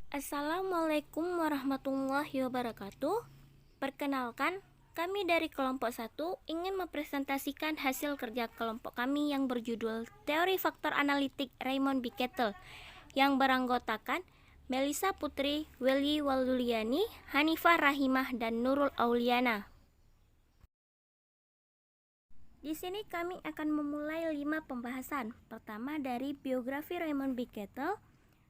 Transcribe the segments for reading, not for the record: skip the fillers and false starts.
Assalamualaikum warahmatullahi wabarakatuh. Perkenalkan, kami dari kelompok 1 ingin mempresentasikan hasil kerja kelompok kami yang berjudul Teori Faktor Analitik Raymond B. Kettle yang beranggotakan Melisa Putri, Welly Waluliani, Hanifah Rahimah, dan Nurul Auliana. Di sini kami akan memulai 5 pembahasan. Pertama dari biografi Raymond B. Kettle,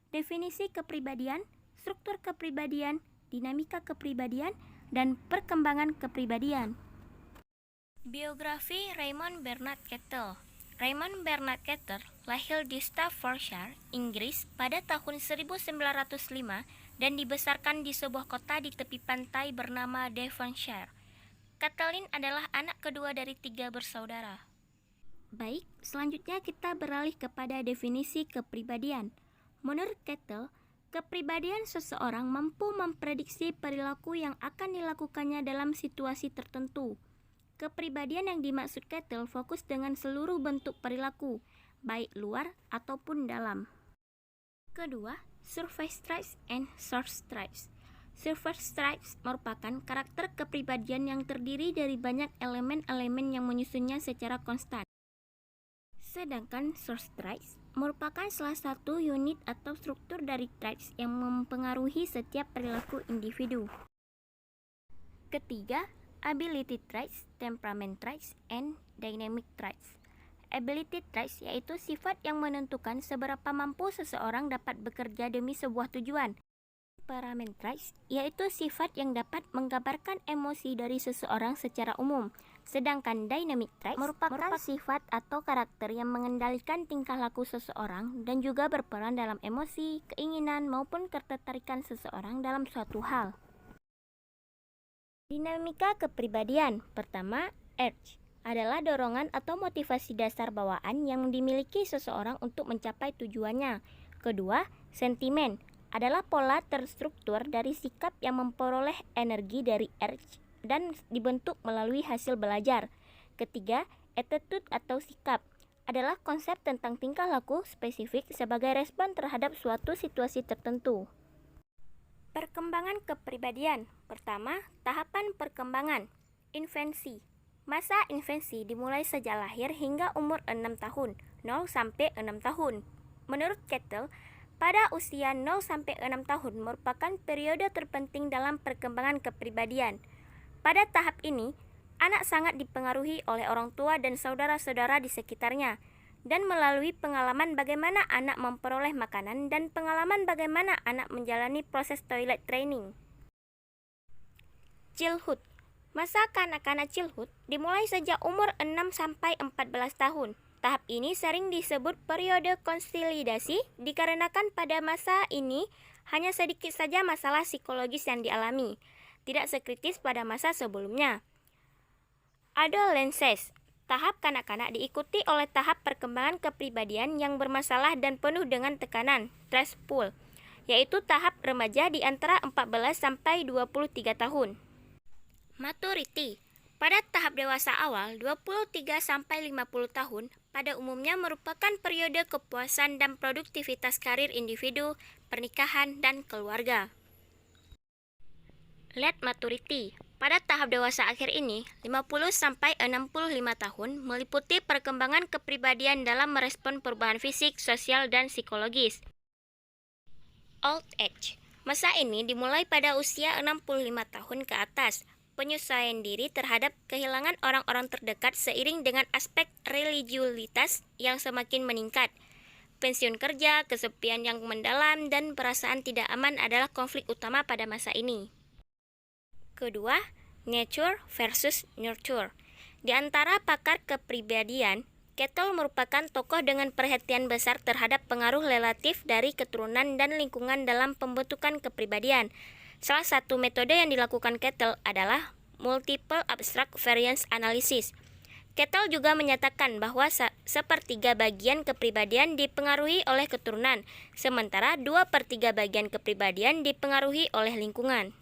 definisi kepribadian, struktur kepribadian, dinamika kepribadian, dan perkembangan kepribadian. Biografi Raymond Bernard Kettle. Raymond Bernard Kettle lahir di Staffordshire, Inggris pada tahun 1905 dan dibesarkan di sebuah kota di tepi pantai bernama Devonshire. Kathleen adalah anak kedua dari 3 bersaudara. Baik, selanjutnya kita beralih kepada definisi kepribadian. Menurut Kettle, kepribadian seseorang mampu memprediksi perilaku yang akan dilakukannya dalam situasi tertentu. Kepribadian yang dimaksud Kettle fokus dengan seluruh bentuk perilaku, baik luar ataupun dalam. Kedua, surface traits and source traits. Surface traits merupakan karakter kepribadian yang terdiri dari banyak elemen-elemen yang menyusunnya secara konstan. Sedangkan source traits merupakan salah satu unit atau struktur dari traits yang mempengaruhi setiap perilaku individu. Ketiga, ability traits, temperament traits, and dynamic traits. Ability traits yaitu sifat yang menentukan seberapa mampu seseorang dapat bekerja demi sebuah tujuan. Temperament traits yaitu sifat yang dapat menggambarkan emosi dari seseorang secara umum. Sedangkan dynamic traits merupakan sifat atau karakter yang mengendalikan tingkah laku seseorang dan juga berperan dalam emosi, keinginan, maupun ketertarikan seseorang dalam suatu hal. Dinamika kepribadian. Pertama, urge adalah dorongan atau motivasi dasar bawaan yang dimiliki seseorang untuk mencapai tujuannya. Kedua, sentimen adalah pola terstruktur dari sikap yang memperoleh energi dari urge dan dibentuk melalui hasil belajar. Ketiga, attitude atau sikap adalah konsep tentang tingkah laku spesifik sebagai respon terhadap suatu situasi tertentu. Perkembangan kepribadian. Pertama, tahapan perkembangan. Infansi. Masa infansi dimulai sejak lahir hingga umur 6 tahun, 0 sampai 6 tahun. Menurut Kettle, pada usia 0 sampai 6 tahun merupakan periode terpenting dalam perkembangan kepribadian. Pada tahap ini, anak sangat dipengaruhi oleh orang tua dan saudara-saudara di sekitarnya, dan melalui pengalaman bagaimana anak memperoleh makanan dan pengalaman bagaimana anak menjalani proses toilet training. Childhood. Masa kanak-kanak childhood dimulai sejak umur 6 sampai 14 tahun. Tahap ini sering disebut periode konsolidasi dikarenakan pada masa ini hanya sedikit saja masalah psikologis yang dialami, tidak sekritis pada masa sebelumnya. Adolescence. Tahap kanak-kanak diikuti oleh tahap perkembangan kepribadian yang bermasalah dan penuh dengan tekanan, stressful, yaitu tahap remaja di antara 14 sampai 23 tahun. Maturity. Pada tahap dewasa awal, 23 sampai 50 tahun, pada umumnya merupakan periode kepuasan dan produktivitas karir individu, pernikahan, dan keluarga. Late maturity. Pada tahap dewasa akhir ini, 50 sampai 65 tahun meliputi perkembangan kepribadian dalam merespon perubahan fisik, sosial, dan psikologis. Old age. Masa ini dimulai pada usia 65 tahun ke atas. Penyesuaian diri terhadap kehilangan orang-orang terdekat seiring dengan aspek religiulitas yang semakin meningkat. Pensiun kerja, kesepian yang mendalam, dan perasaan tidak aman adalah konflik utama pada masa ini. Kedua, nature versus nurture. Di antara pakar kepribadian, Kettle merupakan tokoh dengan perhatian besar terhadap pengaruh relatif dari keturunan dan lingkungan dalam pembentukan kepribadian. Salah satu metode yang dilakukan Kettle adalah multiple abstract variance analysis. Kettle juga menyatakan bahwa sepertiga bagian kepribadian dipengaruhi oleh keturunan, sementara 2/3 bagian kepribadian dipengaruhi oleh lingkungan.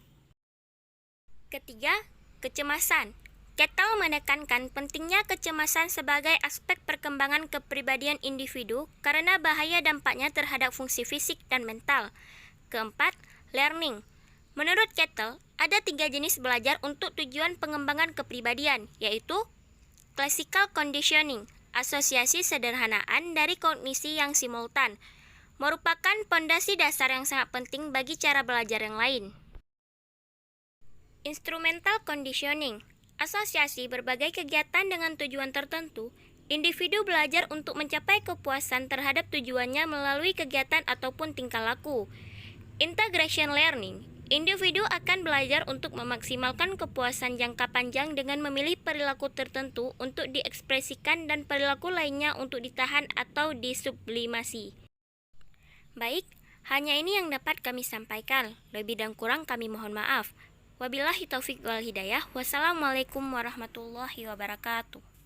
Ketiga, kecemasan. Kettle menekankan pentingnya kecemasan sebagai aspek perkembangan kepribadian individu karena bahaya dampaknya terhadap fungsi fisik dan mental. Keempat, learning. Menurut Kettle, ada 3 jenis belajar untuk tujuan pengembangan kepribadian, yaitu classical conditioning, asosiasi sederhanaan dari kognisi yang simultan, merupakan pondasi dasar yang sangat penting bagi cara belajar yang lain. Instrumental conditioning, asosiasi berbagai kegiatan dengan tujuan tertentu. Individu belajar untuk mencapai kepuasan terhadap tujuannya melalui kegiatan ataupun tingkah laku. Integration learning, individu akan belajar untuk memaksimalkan kepuasan jangka panjang dengan memilih perilaku tertentu untuk diekspresikan dan perilaku lainnya untuk ditahan atau disublimasi. Baik, hanya ini yang dapat kami sampaikan. Lebih dan kurang kami mohon maaf. Wabillahi taufik wal hidayah. Wassalamualaikum warahmatullahi wabarakatuh.